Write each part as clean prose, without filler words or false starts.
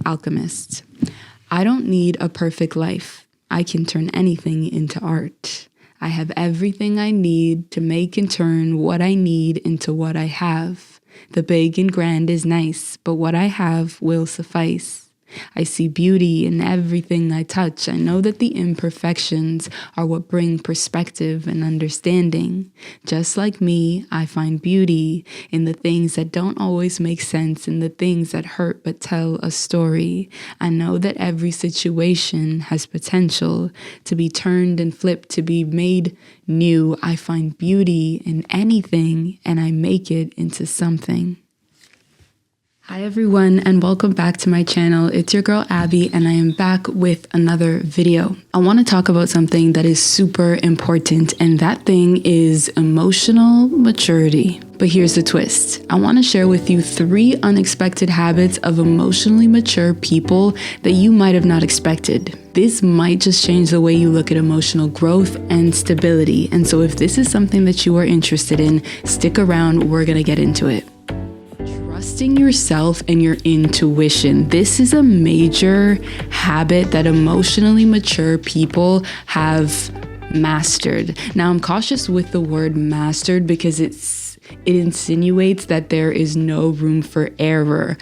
Alchemist. I don't need a perfect life. I can turn anything into art. I have everything I need to make and turn what I need into what I have. The big and grand is nice, but what I have will suffice. I see beauty in everything I touch. I know that the imperfections are what bring perspective and understanding. Just like me, I find beauty in the things that don't always make sense, in the things that hurt but tell a story. I know that every situation has potential to be turned and flipped, to be made new. I find beauty in anything and I make it into something. Hi everyone, and welcome back to my channel. It's your girl Abby, and I am back with another video. I want to talk about something that is super important, and that thing is emotional maturity. But here's the twist. I want to share with you 3 unexpected habits of emotionally mature people that you might have not expected. This might just change the way you look at emotional growth and stability. And so if this is something that you are interested in, stick around, we're going to get into it. Trusting yourself and your intuition. This is a major habit that emotionally mature people have mastered. Now, I'm cautious with the word mastered because it insinuates that there is no room for error.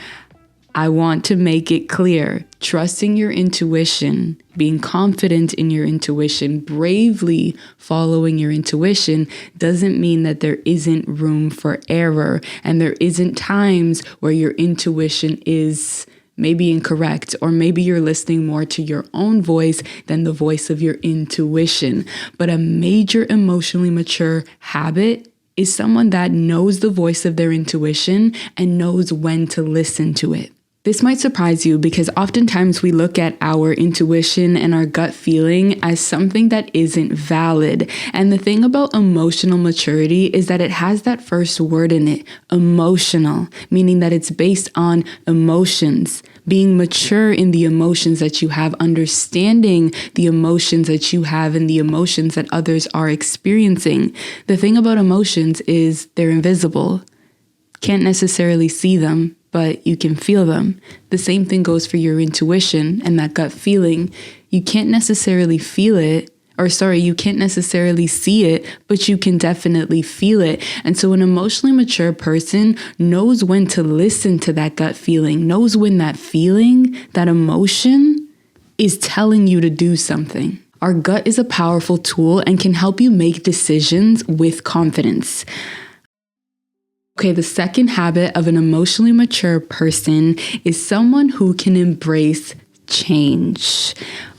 I want to make it clear. Trusting your intuition, being confident in your intuition, bravely following your intuition doesn't mean that there isn't room for error and there isn't times where your intuition is maybe incorrect, or maybe you're listening more to your own voice than the voice of your intuition. But a major emotionally mature habit is someone that knows the voice of their intuition and knows when to listen to it. This might surprise you because oftentimes we look at our intuition and our gut feeling as something that isn't valid. And the thing about emotional maturity is that it has that first word in it, emotional, meaning that it's based on emotions. Being mature in the emotions that you have, understanding the emotions that you have and the emotions that others are experiencing. The thing about emotions is they're invisible. Can't necessarily see them, but you can feel them. The same thing goes for your intuition and that gut feeling. You can't necessarily feel it, you can't necessarily see it, but you can definitely feel it. And so an emotionally mature person knows when to listen to that gut feeling, knows when that feeling, that emotion is telling you to do something. Our gut is a powerful tool and can help you make decisions with confidence. Okay, the second habit of an emotionally mature person is someone who can embrace change.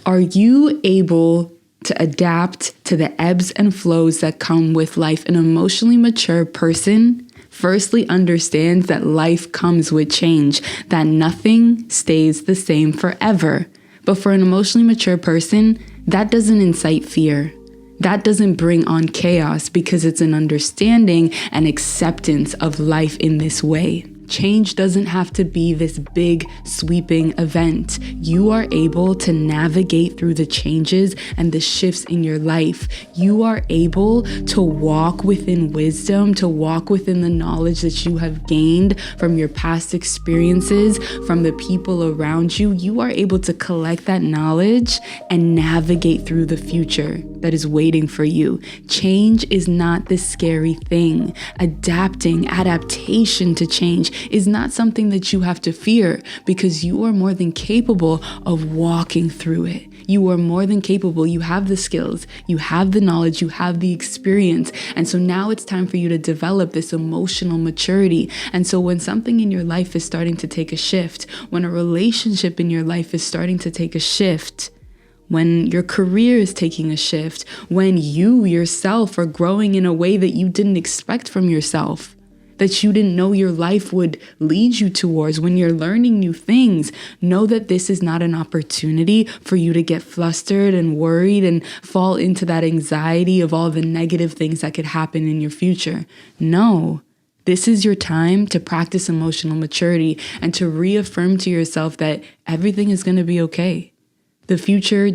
Are you able to adapt to the ebbs and flows that come with life? An emotionally mature person firstly understands that life comes with change, that nothing stays the same forever. But for an emotionally mature person, that doesn't incite fear. That doesn't bring on chaos because it's an understanding and acceptance of life in this way. Change doesn't have to be this big, sweeping event. You are able to navigate through the changes and the shifts in your life. You are able to walk within wisdom, to walk within the knowledge that you have gained from your past experiences, from the people around you. You are able to collect that knowledge and navigate through the future that is waiting for you. Change is not this scary thing. Adaptation to change is not something that you have to fear because you are more than capable of walking through it. You are more than capable. You have the skills, you have the knowledge, you have the experience. And so now it's time for you to develop this emotional maturity. And so when something in your life is starting to take a shift, when a relationship in your life is starting to take a shift, when your career is taking a shift, when you yourself are growing in a way that you didn't expect from yourself, that you didn't know your life would lead you towards, when you're learning new things, know that this is not an opportunity for you to get flustered and worried and fall into that anxiety of all the negative things that could happen in your future. No, this is your time to practice emotional maturity and to reaffirm to yourself that everything is going to be okay. The future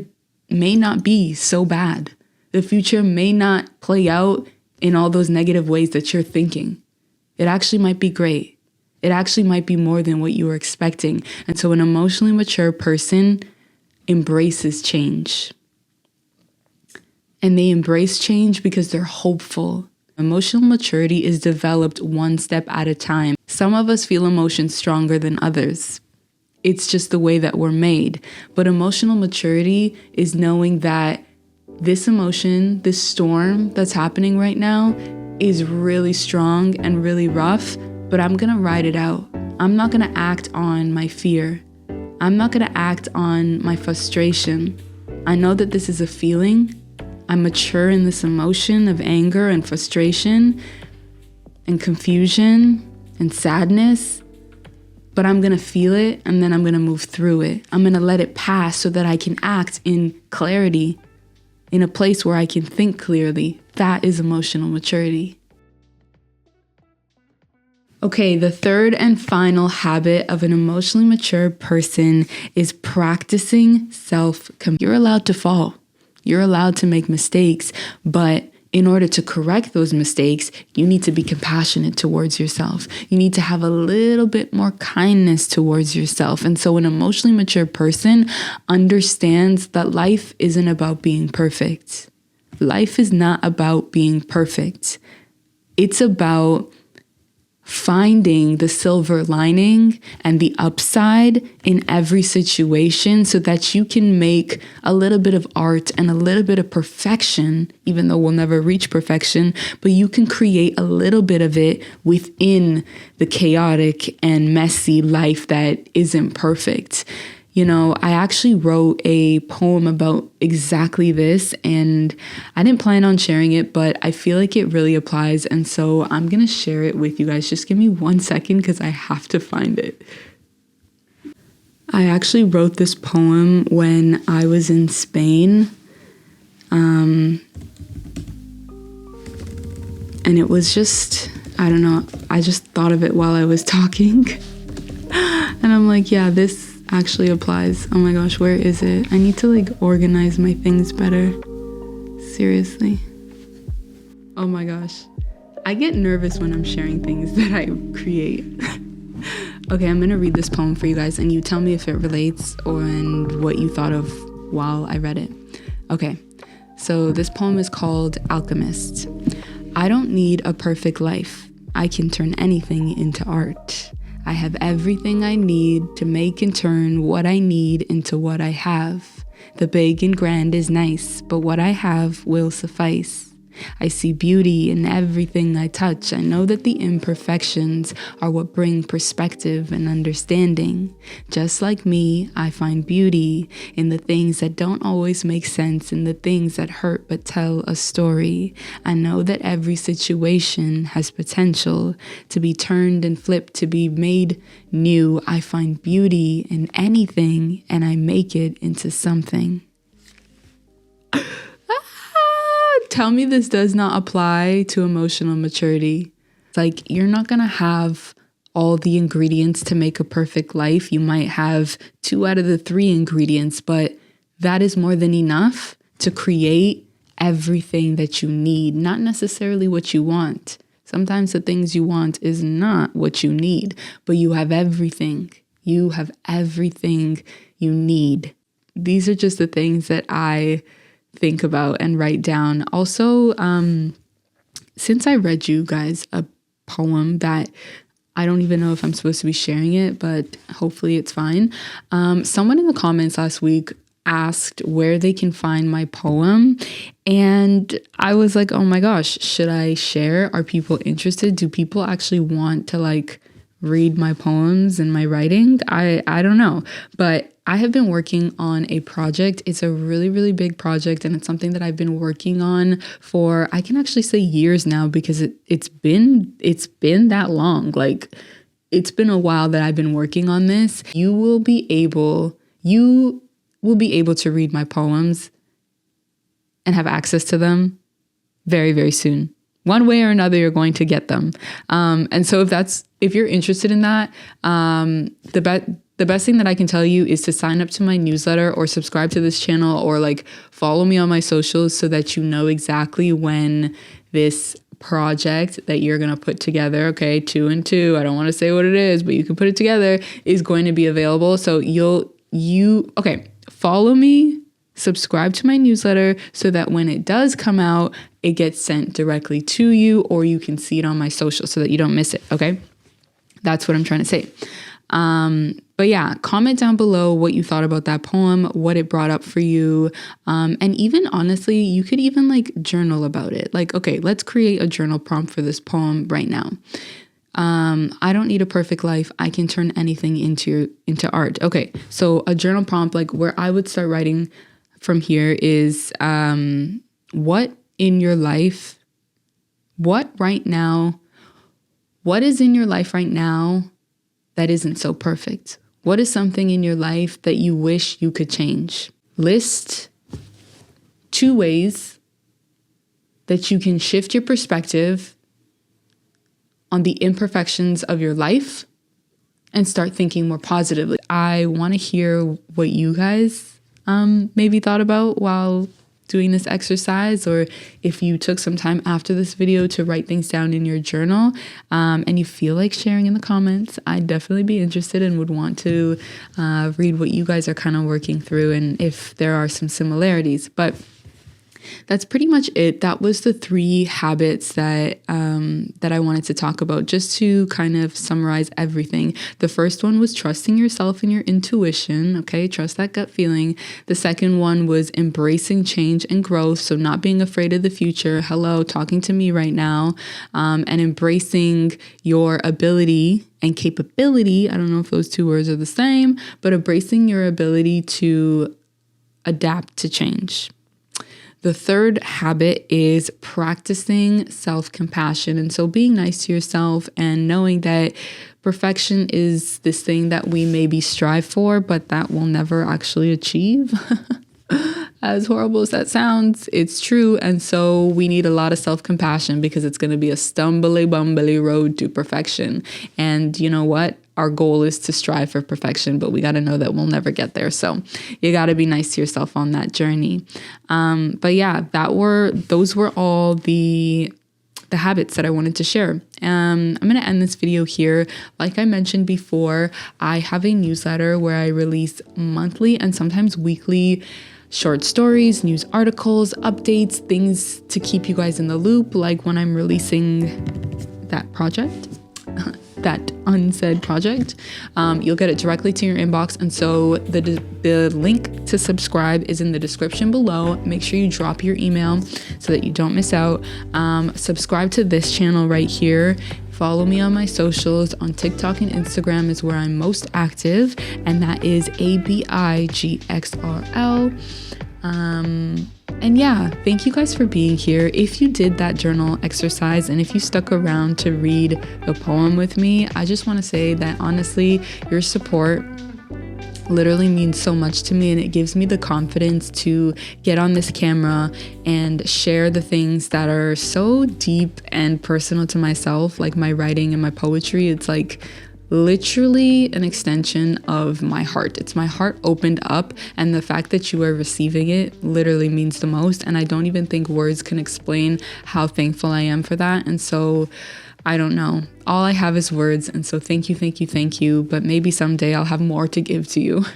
may not be so bad. The future may not play out in all those negative ways that you're thinking. It actually might be great. It actually might be more than what you were expecting. And so an emotionally mature person embraces change. And they embrace change because they're hopeful. Emotional maturity is developed one step at a time. Some of us feel emotions stronger than others. It's just the way that we're made. But emotional maturity is knowing that this emotion, this storm that's happening right now is really strong and really rough, but I'm gonna ride it out. I'm not gonna act on my fear. I'm not gonna act on my frustration. I know that this is a feeling. I'm mature in this emotion of anger and frustration and confusion and sadness, but I'm gonna feel it and then I'm gonna move through it. I'm gonna let it pass so that I can act in clarity, in a place where I can think clearly. That is emotional maturity. Okay, the third and final habit of an emotionally mature person is practicing self-compassion. You're allowed to fall. You're allowed to make mistakes, but in order to correct those mistakes, you need to be compassionate towards yourself. You need to have a little bit more kindness towards yourself. And so an emotionally mature person understands that life isn't about being perfect. Life is not about being perfect. It's about finding the silver lining and the upside in every situation so that you can make a little bit of art and a little bit of perfection, even though we'll never reach perfection, but you can create a little bit of it within the chaotic and messy life that isn't perfect. You know, I actually wrote a poem about exactly this, and I didn't plan on sharing it, but I feel like it really applies. And so I'm going to share it with you guys. Just give me 1 second because I have to find it. I actually wrote this poem when I was in Spain. And it was just, I don't know, I just thought of it while I was talking. And I'm like, yeah, this actually applies. Oh my gosh, where is it? I need to like organize my things better. Seriously. Oh my gosh. I get nervous when I'm sharing things that I create. Okay, I'm gonna read this poem for you guys and you tell me if it relates and what you thought of while I read it. Okay, so this poem is called Alchemist. I don't need a perfect life. I can turn anything into art. I have everything I need to make and turn what I need into what I have. The big and grand is nice, but what I have will suffice. I see beauty in everything I touch. I know that the imperfections are what bring perspective and understanding. Just like me, I find beauty in the things that don't always make sense, in the things that hurt but tell a story. I know that every situation has potential to be turned and flipped, to be made new. I find beauty in anything and I make it into something. Tell me this does not apply to emotional maturity. Like, you're not gonna have all the ingredients to make a perfect life. You might have 2 out of the 3 ingredients, but that is more than enough to create everything that you need, not necessarily what you want. Sometimes the things you want is not what you need, but you have everything. You have everything you need. These are just the things that I think about and write down. Also, since I read you guys a poem that I don't even know if I'm supposed to be sharing it, but hopefully it's fine. Someone in the comments last week asked where they can find my poem. And I was like, oh my gosh, should I share? Are people interested? Do people actually want to like read my poems and my writing? I don't know. But I have been working on a project. It's a really, really big project, and it's something that I've been working on for, I can actually say years now, because it's been that long. Like, it's been a while that I've been working on this. You will be able to read my poems and have access to them very, very soon. One way or another, you're going to get them. And so if you're interested in that, the best thing that I can tell you is to sign up to my newsletter or subscribe to this channel or like follow me on my socials so that you know exactly when this project that you're going to put together, okay, 2 and 2, I don't want to say what it is, but you can put it together, is going to be available. So follow me, subscribe to my newsletter so that when it does come out, it gets sent directly to you, or you can see it on my social so that you don't miss it, okay? That's what I'm trying to say. But yeah, comment down below what you thought about that poem, what it brought up for you. And even honestly, you could even like journal about it. Like, okay, let's create a journal prompt for this poem right now. I don't need a perfect life. I can turn anything into art. Okay, so a journal prompt, like where I would start writing from here is, what in your life, what is in your life right now that isn't so perfect? What is something in your life that you wish you could change? List 2 ways that you can shift your perspective on the imperfections of your life and start thinking more positively. I want to hear what you guys maybe thought about while doing this exercise, or if you took some time after this video to write things down in your journal, and you feel like sharing in the comments, I'd definitely be interested and would want to read what you guys are kind of working through and if there are some similarities. But that's pretty much it. That was the 3 habits that I wanted to talk about, just to kind of summarize everything. The first one was trusting yourself and your intuition. Okay, trust that gut feeling. The second one was embracing change and growth. So not being afraid of the future. Hello, talking to me right now. And embracing your ability and capability. I don't know if those 2 words are the same, but embracing your ability to adapt to change. The third habit is practicing self-compassion. And so being nice to yourself and knowing that perfection is this thing that we maybe strive for, but that we'll never actually achieve. As horrible as that sounds, it's true. And so we need a lot of self-compassion because it's going to be a stumbly-bumbly road to perfection. And you know what? Our goal is to strive for perfection, but we got to know that we'll never get there. So you got to be nice to yourself on that journey. But yeah, those were all the habits that I wanted to share. I'm going to end this video here. Like I mentioned before, I have a newsletter where I release monthly and sometimes weekly short stories, news articles, updates, things to keep you guys in the loop, like when I'm releasing that project. That unsaid project, you'll get it directly to your inbox. And so the link to subscribe is in the description below. Make sure you drop your email so that you don't miss out. Subscribe to this channel right here. Follow me on my socials. On TikTok and Instagram is where I'm most active, and that is ABIGXRL. And yeah, thank you guys for being here. If you did that journal exercise and if you stuck around to read the poem with me, I just want to say that honestly, your support literally means so much to me, and it gives me the confidence to get on this camera and share the things that are so deep and personal to myself, like my writing and my poetry. It's like literally an extension of my heart. It's my heart opened up, and the fact that you are receiving it literally means the most. And I don't even think words can explain how thankful I am for that. And so I don't know. All I have is words. And so thank you, thank you, thank you. But maybe someday I'll have more to give to you.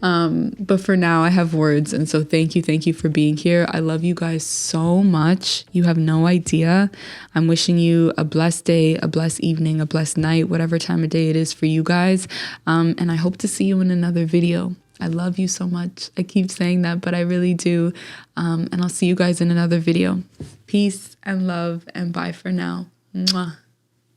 But for now, I have words. And so thank you for being here. I love you guys so much. You have no idea. I'm wishing you a blessed day, a blessed evening, a blessed night, whatever time of day it is for you guys. And I hope to see you in another video. I love you so much. I keep saying that, but I really do. And I'll see you guys in another video. Peace and love, and bye for now. Mwah.